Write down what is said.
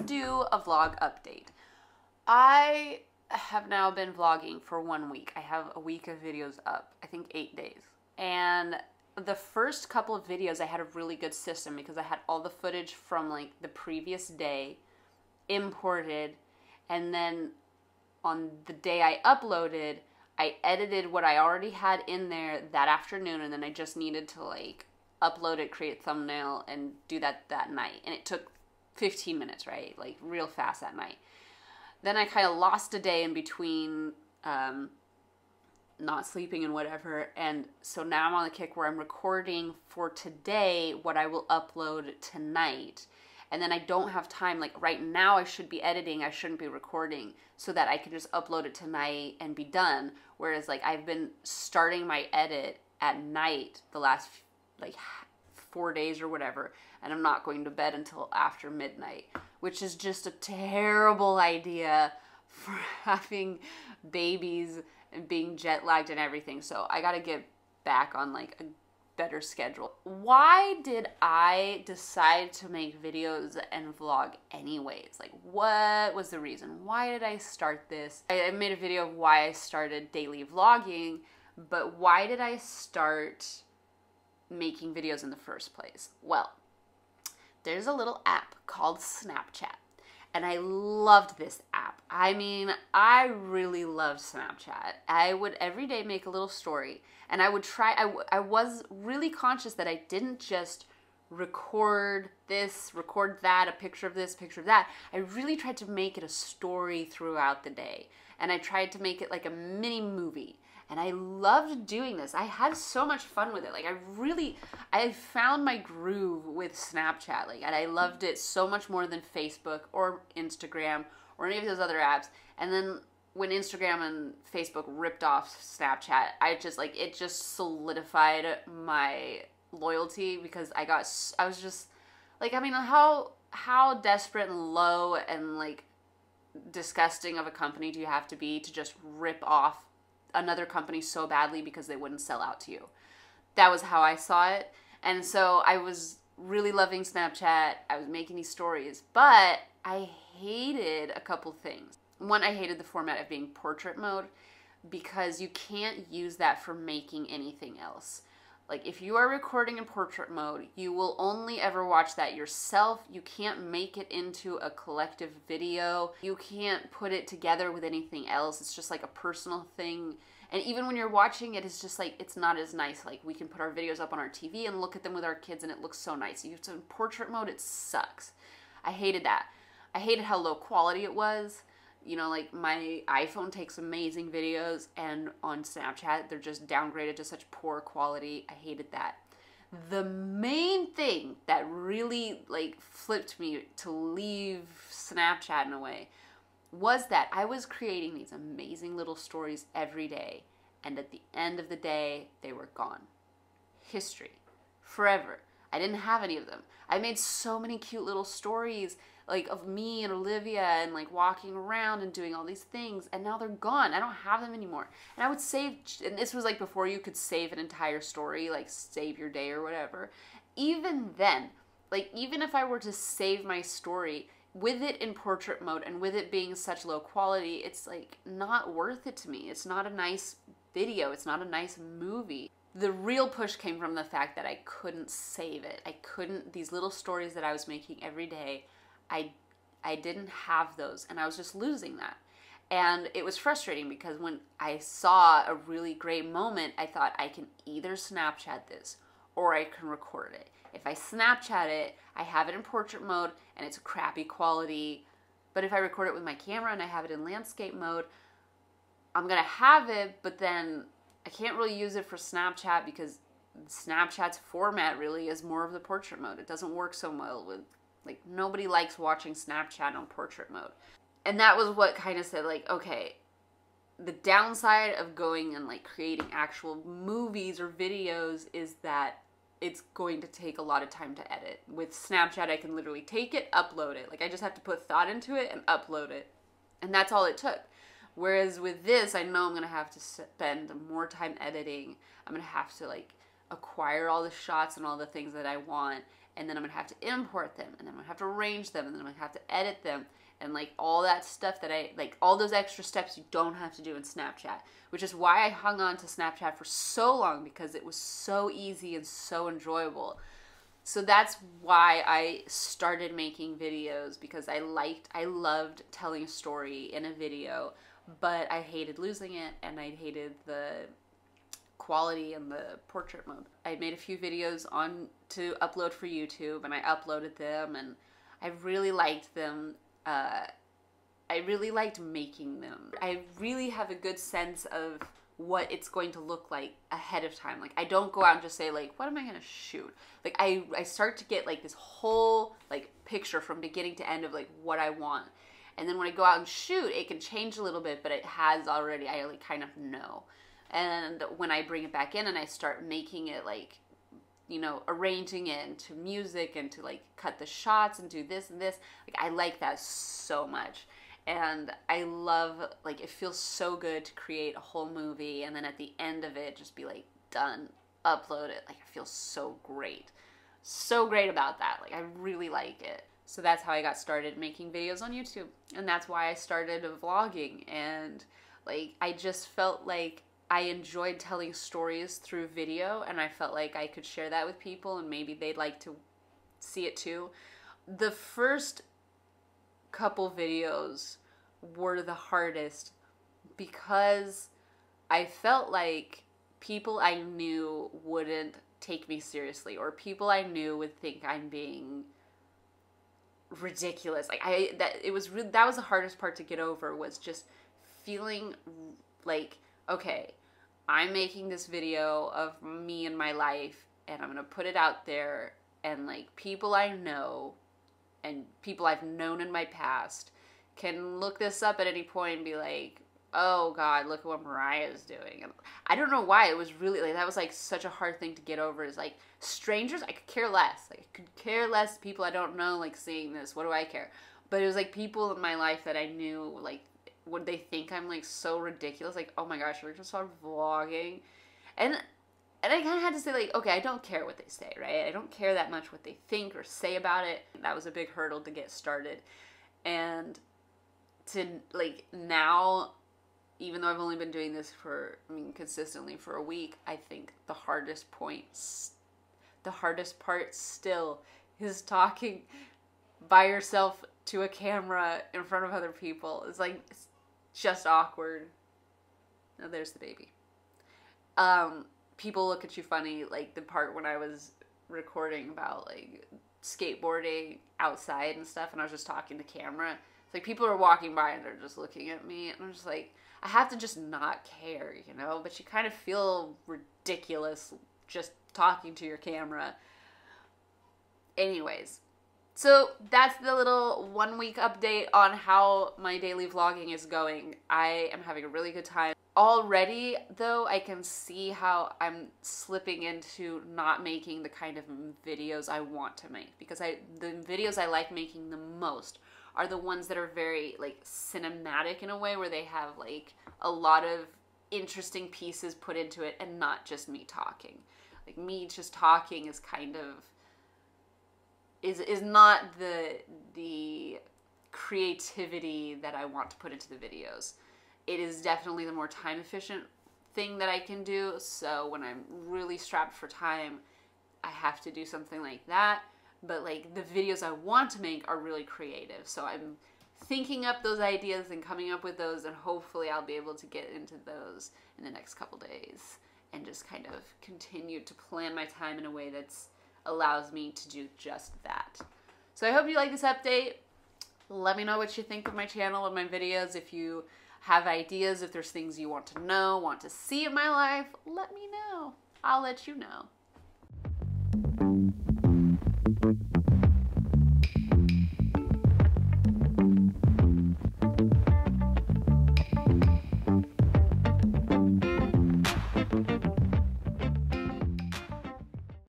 do a vlog update. I have now been vlogging for 1 week. I have a week of videos up, I think 8 days. And the first couple of videos I had a really good system because I had all the footage from like the previous day imported, and then on the day I uploaded, I edited what I already had in there that afternoon, and then I just needed to like upload it, create a thumbnail, and do that night. And it took 15 minutes, right? Like real fast that night. Then I kind of lost a day in between not sleeping and whatever, and so now I'm on the kick where I'm recording for today what I will upload tonight. And then I don't have time, like right now I should be editing, I shouldn't be recording, so that I can just upload it tonight and be done. Whereas like I've been starting my edit at night the last like 4 days or whatever, and I'm not going to bed until after midnight, which is just a terrible idea for having babies and being jet lagged and everything. So I gotta get back on like a better schedule. Why did I decide to make videos and vlog anyways? Like, what was the reason? Why did I start this? I made a video of why I started daily vlogging, but why did I start making videos in the first place? Well, there's a little app called Snapchat, and I loved this app. I mean, I really loved Snapchat. I would every day make a little story, and I would try, I was really conscious that I didn't just record this, record that, a picture of this, picture of that. I really tried to make it a story throughout the day, and I tried to make it like a mini movie. And I loved doing this. I had so much fun with it. Like I found my groove with Snapchat. Like, and I loved it so much more than Facebook or Instagram or any of those other apps. And then when Instagram and Facebook ripped off Snapchat, it just solidified my loyalty, because I was just like, I mean, how desperate and low and like disgusting of a company do you have to be to just rip off another company so badly because they wouldn't sell out to you? That was how I saw it. And so I was really loving Snapchat. I was making these stories, but I hated a couple things. One, I hated the format of being portrait mode, because you can't use that for making anything else. Like, if you are recording in portrait mode, you will only ever watch that yourself. You can't make it into a collective video. You can't put it together with anything else. It's just like a personal thing. And even when you're watching it, it's just like, it's not as nice. Like, we can put our videos up on our TV and look at them with our kids, and it looks so nice. So in portrait mode, it sucks. I hated that. I hated how low quality it was. You know, like my iPhone takes amazing videos, and on Snapchat, they're just downgraded to such poor quality. I hated that. The main thing that really like flipped me to leave Snapchat in a way was that I was creating these amazing little stories every day, and at the end of the day, they were gone. History. Forever. I didn't have any of them. I made so many cute little stories like of me and Olivia and like walking around and doing all these things, and now they're gone. I don't have them anymore. And I would save, and this was like before you could save an entire story, like save your day or whatever. Even then, like even if I were to save my story with it in portrait mode and with it being such low quality, it's like not worth it to me. It's not a nice video. It's not a nice movie. The real push came from the fact that I couldn't save it. I couldn't, these little stories that I was making every day, I didn't have those, and I was just losing that. And it was frustrating, because when I saw a really great moment, I thought I can either Snapchat this or I can record it. If I Snapchat it, I have it in portrait mode and it's a crappy quality. But if I record it with my camera and I have it in landscape mode, I'm gonna have it, but then I can't really use it for Snapchat, because Snapchat's format really is more of the portrait mode. It doesn't work so well with, like, nobody likes watching Snapchat on portrait mode. And that was what kind of said, like, okay, the downside of going and like creating actual movies or videos is that it's going to take a lot of time to edit. With Snapchat, I can literally take it, upload it. Like, I just have to put thought into it and upload it. And that's all it took. Whereas with this, I know I'm going to have to spend more time editing. I'm going to have to like acquire all the shots and all the things that I want. and then I'm gonna have to import them, and then I'm gonna have to arrange them, and then I'm gonna have to edit them, and like all that stuff that all those extra steps you don't have to do in Snapchat, which is why I hung on to Snapchat for so long, because it was so easy and so enjoyable. So that's why I started making videos, because I loved telling a story in a video, but I hated losing it, and I hated the quality and the portrait mode. I made a few videos to upload for YouTube, and I uploaded them, and I really liked them. I really liked making them. I really have a good sense of what it's going to look like ahead of time. Like, I don't go out and just say, like, what am I gonna shoot? Like, I start to get like this whole like picture from beginning to end of like what I want. And then when I go out and shoot, it can change a little bit, but it has already, I like kind of know. And when I bring it back in and I start making it like, you know, arranging it into music and to like cut the shots and do this and this, like I like that so much. And I love, like, it feels so good to create a whole movie and then at the end of it just be like, done, upload it. Like, it feels so great. So great about that. Like, I really like it. So that's how I got started making videos on YouTube. And that's why I started vlogging. And like, I just felt like I enjoyed telling stories through video, and I felt like I could share that with people and maybe they'd like to see it too. The first couple videos were the hardest because I felt like people I knew wouldn't take me seriously, or people I knew would think I'm being ridiculous. Like that was the hardest part to get over, was just feeling like, okay, I'm making this video of me and my life, and I'm gonna put it out there, and like people I know and people I've known in my past can look this up at any point and be like, oh God, look at what Mariah is doing. And I don't know why, it was really like, that was like such a hard thing to get over, is like strangers, I could care less. Like, I could care less people I don't know like seeing this, what do I care? But it was like people in my life that I knew, like, would they think I'm like so ridiculous? Like, oh my gosh, we're just start vlogging. And I kind of had to say, like, okay, I don't care what they say, right? I don't care that much what they think or say about it. That was a big hurdle to get started. And to, like, now, even though I've only been doing this for, I mean, consistently for a week, I think the hardest part still is talking by yourself to a camera in front of other people. It's like, it's just awkward. Oh, there's the baby. People look at you funny, like the part when I was recording about like skateboarding outside and stuff, and I was just talking to camera. It's like people are walking by and they're just looking at me, and I'm just like, I have to just not care, you know? But you kind of feel ridiculous just talking to your camera. Anyways, so that's the little 1 week update on how my daily vlogging is going. I am having a really good time. Already, though, I can see how I'm slipping into not making the kind of videos I want to make, because the videos I like making the most are the ones that are very like cinematic in a way, where they have like a lot of interesting pieces put into it and not just me talking. Like, me just talking is kind of is not the creativity that I want to put into the videos. It is definitely the more time efficient thing that I can do. So when I'm really strapped for time, I have to do something like that. But like, the videos I want to make are really creative. So I'm thinking up those ideas and coming up with those, and hopefully I'll be able to get into those in the next couple days and just kind of continue to plan my time in a way that's allows me to do just that. So I hope you like this update. Let me know what you think of my channel and my videos. If you have ideas, if there's things you want to know, want to see in my life, let me know. I'll let you know.